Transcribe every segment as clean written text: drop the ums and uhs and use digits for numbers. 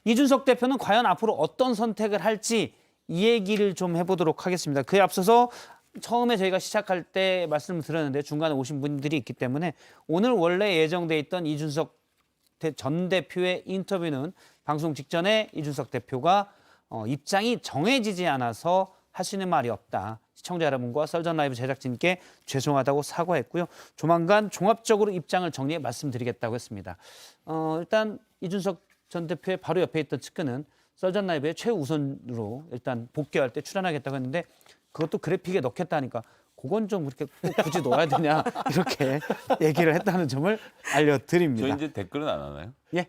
이준석 대표는 과연 앞으로 어떤 선택을 할지 이 얘기를 좀 해보도록 하겠습니다. 그에 앞서서 처음에 저희가 시작할 때 말씀을 드렸는데 중간에 오신 분들이 있기 때문에 오늘 원래 예정돼 있던 이준석 전 대표의 인터뷰는 방송 직전에 이준석 대표가 입장이 정해지지 않아서 하시는 말이 없다. 시청자 여러분과 썰전 라이브 제작진께 죄송하다고 사과했고요. 조만간 종합적으로 입장을 정리해 말씀드리겠다고 했습니다. 일단 이준석 전 대표의 바로 옆에 있던 측근은 썰전 라이브의 최우선으로 일단 복귀할 때 출연하겠다고 했는데 그것도 그래픽에 넣겠다니까 그건 좀 그렇게 꼭 굳이 넣어야 되냐 이렇게 얘기를 했다는 점을 알려드립니다. 저 이제 댓글은 안 하나요? 예,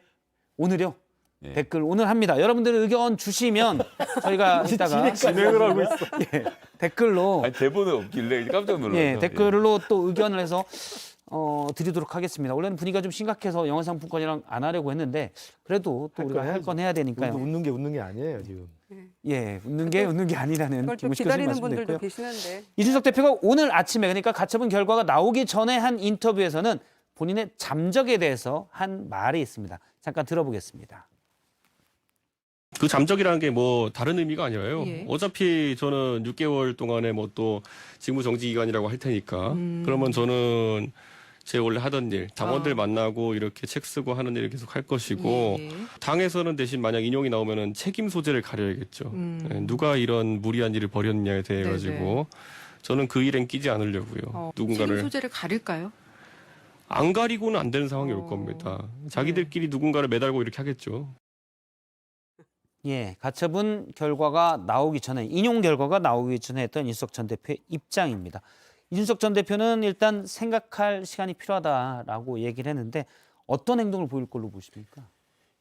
오늘요. 예. 댓글 오늘 합니다. 여러분들 의견 주시면 저희가 이따가 진행을 하고 있어. 예, 댓글로 아니, 대본에 없길래 깜짝 놀랐어요. 예, 댓글로 또 의견을 해서 드리도록 하겠습니다. 원래는 분위기가 좀 심각해서 영화상품권이랑 안 하려고 했는데 그래도 또 우리가 할 건 해야 되니까요. 웃는 게 아니에요 지금. 예, 웃는 게 아니라는 그걸 또 김우식 교수님 기다리는 말씀도 분들도 있고요. 계시는데. 이준석 대표가 오늘 아침에 그러니까 가처분 결과가 나오기 전에 한 인터뷰에서는 본인의 잠적에 대해서 한 말이 있습니다. 잠깐 들어보겠습니다. 그 잠적이라는 게 뭐 다른 의미가 아니라요. 예. 어차피 저는 6개월 동안에 뭐 또 직무 정지 기간이라고 할 테니까 그러면 저는 제 원래 하던 일, 당원들 만나고 이렇게 책 쓰고 하는 일을 계속 할 것이고 예. 당에서는 대신 만약 인용이 나오면은 책임 소재를 가려야겠죠. 예, 누가 이런 무리한 일을 벌였느냐에 대해 가지고 저는 그 일엔 끼지 않으려고요. 책임 누군가를 소재를 가릴까요? 안 가리고는 안 되는 상황이 올 겁니다. 자기들끼리 누군가를 매달고 이렇게 하겠죠. 예, 가처분 결과가 나오기 전에 인용 결과가 나오기 전에 했던 이준석 전 대표의 입장입니다. 이준석 전 대표는 일단 생각할 시간이 필요하다라고 얘기를 했는데 어떤 행동을 보일 걸로 보십니까?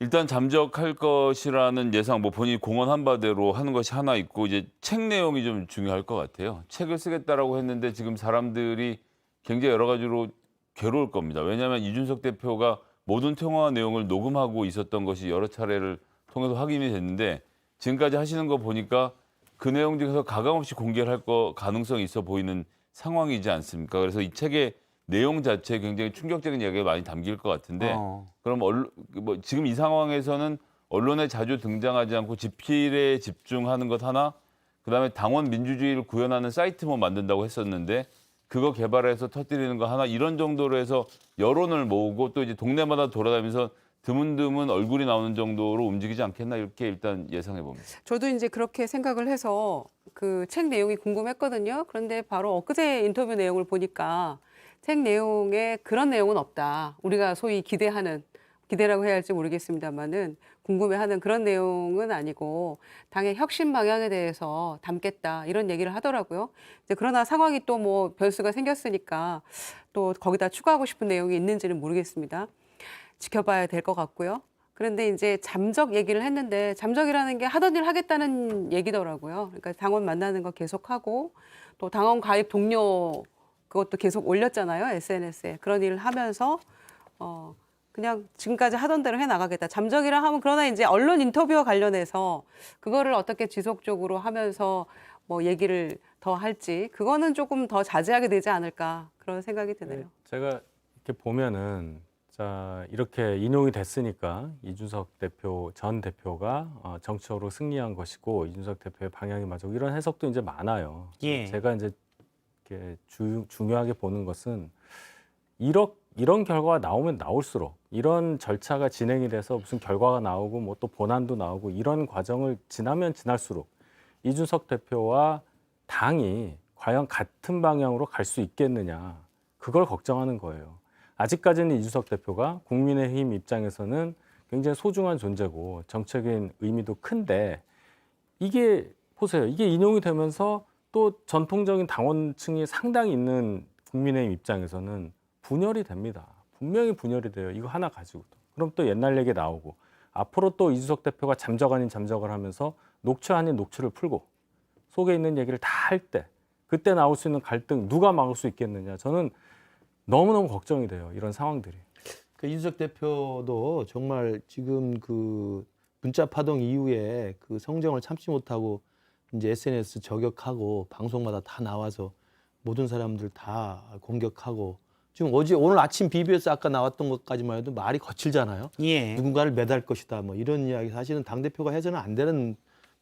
일단 잠적할 것이라는 예상, 뭐 본인이 공언한 바대로 하는 것이 하나 있고 이제 책 내용이 좀 중요할 것 같아요. 책을 쓰겠다라고 했는데 지금 사람들이 굉장히 여러 가지로 괴로울 겁니다. 왜냐하면 이준석 대표가 모든 통화 내용을 녹음하고 있었던 것이 여러 차례를 통해서 확인이 됐는데 지금까지 하시는 거 보니까 그 내용 중에서 가감없이 공개를 할 가능성이 있어 보이는 상황이지 않습니까? 그래서 이 책의 내용 자체에 굉장히 충격적인 이야기가 많이 담길 것 같은데 그럼 뭐 지금 이 상황에서는 언론에 자주 등장하지 않고 집필에 집중하는 것 하나, 그다음에 당원 민주주의를 구현하는 사이트 뭐 만든다고 했었는데 그거 개발해서 터뜨리는 거 하나, 이런 정도로 해서 여론을 모으고 또 이제 동네마다 돌아다니면서 드문드문 얼굴이 나오는 정도로 움직이지 않겠나, 이렇게 일단 예상해 봅니다. 저도 이제 그렇게 생각을 해서 그 책 내용이 궁금했거든요. 그런데 바로 엊그제 인터뷰 내용을 보니까 책 내용에 그런 내용은 없다. 우리가 소위 기대라고 해야 할지 모르겠습니다만은 궁금해하는 그런 내용은 아니고 당의 혁신 방향에 대해서 담겠다, 이런 얘기를 하더라고요. 이제 그러나 상황이 또 뭐 변수가 생겼으니까 또 거기다 추가하고 싶은 내용이 있는지는 모르겠습니다. 지켜봐야 될 것 같고요. 그런데 이제 잠적 얘기를 했는데 잠적이라는 게 하던 일 하겠다는 얘기더라고요. 그러니까 당원 만나는 거 계속하고 또 당원 가입 동료 그것도 계속 올렸잖아요. SNS에. 그런 일을 하면서 그냥 지금까지 하던 대로 해나가겠다. 잠적이라 하면, 그러나 이제 언론 인터뷰와 관련해서 그거를 어떻게 지속적으로 하면서 뭐 얘기를 더 할지, 그거는 조금 더 자제하게 되지 않을까, 그런 생각이 드네요. 제가 이렇게 보면은 자 이렇게 인용이 됐으니까 이준석 전 대표가 정치적으로 승리한 것이고 이준석 대표의 방향이 맞고 이런 해석도 이제 많아요. 예. 제가 이제 이렇게 중요하게 보는 것은 이런 결과가 나오면 나올수록, 이런 절차가 진행이 돼서 무슨 결과가 나오고 뭐 또 본안도 나오고 이런 과정을 지나면 지날수록 이준석 대표와 당이 과연 같은 방향으로 갈 수 있겠느냐, 그걸 걱정하는 거예요. 아직까지는 이준석 대표가 국민의힘 입장에서는 굉장히 소중한 존재고 정책적인 의미도 큰데, 이게 보세요. 이게 인용이 되면서 또 전통적인 당원층이 상당히 있는 국민의힘 입장에서는 분열이 됩니다. 분명히 분열이 돼요. 이거 하나 가지고도. 그럼 또 옛날 얘기 나오고, 앞으로 또 이준석 대표가 잠적 아닌 잠적을 하면서 녹취 아닌 녹취를 풀고 속에 있는 얘기를 다 할 때, 그때 나올 수 있는 갈등 누가 막을 수 있겠느냐. 저는 너무너무 걱정이 돼요. 이런 상황들이. 그 이준석 대표도 정말 지금 그 문자 파동 이후에 그 성정을 참지 못하고 이제 SNS 저격하고 방송마다 다 나와서 모든 사람들 다 공격하고 지금 오늘 아침 BBS 아까 나왔던 것까지만 해도 말이 거칠잖아요. 예. 누군가를 매달 것이다. 뭐 이런 이야기 사실은 당대표가 해서는 안 되는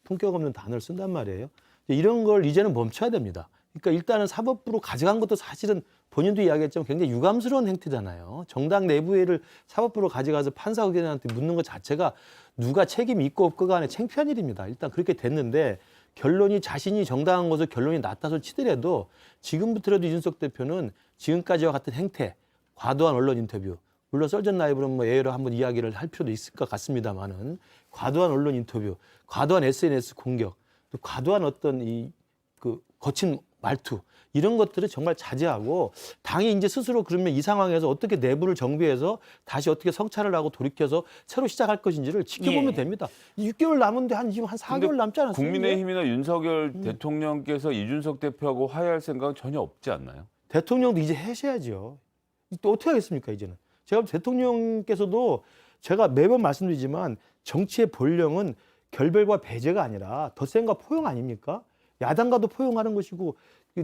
품격 없는 단어를 쓴단 말이에요. 이런 걸 이제는 멈춰야 됩니다. 그러니까 일단은 사법부로 가져간 것도 사실은 본인도 이야기했지만 굉장히 유감스러운 행태잖아요. 정당 내부회의를 사법부로 가져가서 판사 의견한테 묻는 것 자체가 누가 책임이 있고 없고 간에 창피한 일입니다. 일단 그렇게 됐는데 결론이 자신이 정당한 것을 결론이 낮다소 치더라도 지금부터라도 이준석 대표는 지금까지와 같은 행태, 과도한 언론 인터뷰, 물론 썰전 라이브는 뭐 예외로 한번 이야기를 할 필요도 있을 것 같습니다만은 과도한 언론 인터뷰, 과도한 SNS 공격, 또 과도한 어떤 그 거친 말투 이런 것들을 정말 자제하고 당이 이제 스스로 그러면 이 상황에서 어떻게 내부를 정비해서 다시 어떻게 성찰을 하고 돌이켜서 새로 시작할 것인지를 지켜보면 예. 됩니다. 6개월 남은데 지금 한 4개월 남지 않았어요? 국민의힘이나 윤석열 대통령께서 이준석 대표하고 화해할 생각은 전혀 없지 않나요? 대통령도 이제 하셔야죠. 또 어떻게 하겠습니까, 이제는. 제가 대통령께서도 제가 매번 말씀드리지만 정치의 본령은 결별과 배제가 아니라 덧셈과 포용 아닙니까? 야당과도 포용하는 것이고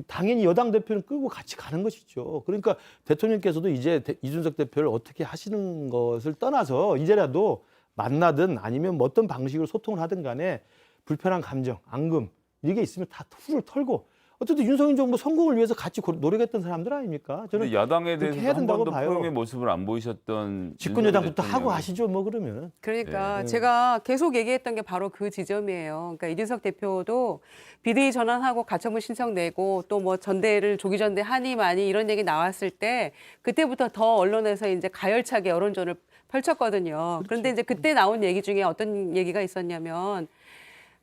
당연히 여당 대표는 끌고 같이 가는 것이죠. 그러니까 대통령께서도 이제 이준석 대표를 어떻게 하시는 것을 떠나서 이제라도 만나든 아니면 뭐 어떤 방식으로 소통을 하든 간에 불편한 감정, 앙금 이게 있으면 다 후를 털고 어쨌든 윤석열 정부 성공을 위해서 같이 노력했던 사람들 아닙니까? 저는 근데 야당에 그렇게 대해서 해야 한 된다고 번도 봐요. 포용의 모습을 안 보이셨던 집권 윤석열 여당부터 하고 대통령이. 하시죠, 뭐 그러면. 그러니까 네. 제가 계속 얘기했던 게 바로 그 지점이에요. 그러니까 이준석 대표도 비대위 전환하고 가처분 신청 내고 또 뭐 전대를 조기 전대 하니 많이 이런 얘기 나왔을 때 그때부터 더 언론에서 이제 가열차게 여론전을 펼쳤거든요. 그런데 이제 그때 나온 얘기 중에 어떤 얘기가 있었냐면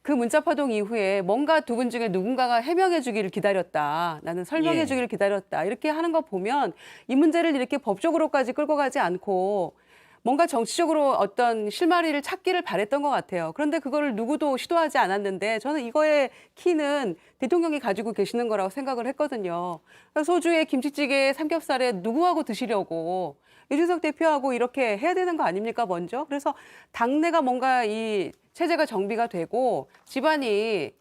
그 문자 파동 이후에 뭔가 두 분 중에 누군가가 해명해 주기를 기다렸다. 나는 설명해 예. 주기를 기다렸다. 이렇게 하는 거 보면 이 문제를 이렇게 법적으로까지 끌고 가지 않고 뭔가 정치적으로 어떤 실마리를 찾기를 바랬던 것 같아요. 그런데 그거를 누구도 시도하지 않았는데 저는 이거의 키는 대통령이 가지고 계시는 거라고 생각을 했거든요. 소주에 김치찌개에 삼겹살에 누구하고 드시려고 이준석 대표하고 이렇게 해야 되는 거 아닙니까, 먼저? 그래서 당내가 뭔가 이 체제가 정비가 되고 집안이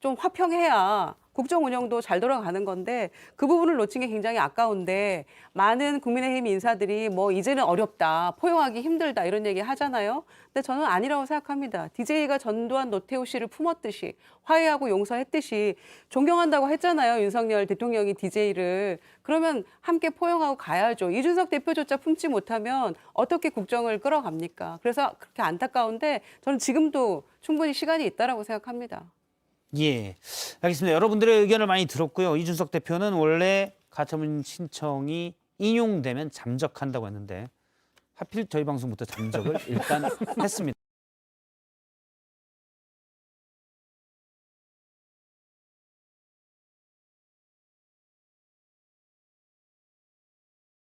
좀 화평해야 국정 운영도 잘 돌아가는 건데 그 부분을 놓친 게 굉장히 아까운데 많은 국민의힘 인사들이 뭐 이제는 어렵다, 포용하기 힘들다 이런 얘기 하잖아요. 근데 저는 아니라고 생각합니다. DJ가 전두환 노태우 씨를 품었듯이 화해하고 용서했듯이 존경한다고 했잖아요. 윤석열 대통령이 DJ를. 그러면 함께 포용하고 가야죠. 이준석 대표조차 품지 못하면 어떻게 국정을 끌어갑니까? 그래서 그렇게 안타까운데 저는 지금도 충분히 시간이 있다라고 생각합니다. 예, 알겠습니다. 여러분들의 의견을 많이 들었고요. 이준석 대표는 원래 가처분 신청이 인용되면 잠적한다고 했는데 하필 저희 방송부터 잠적을 일단 했습니다.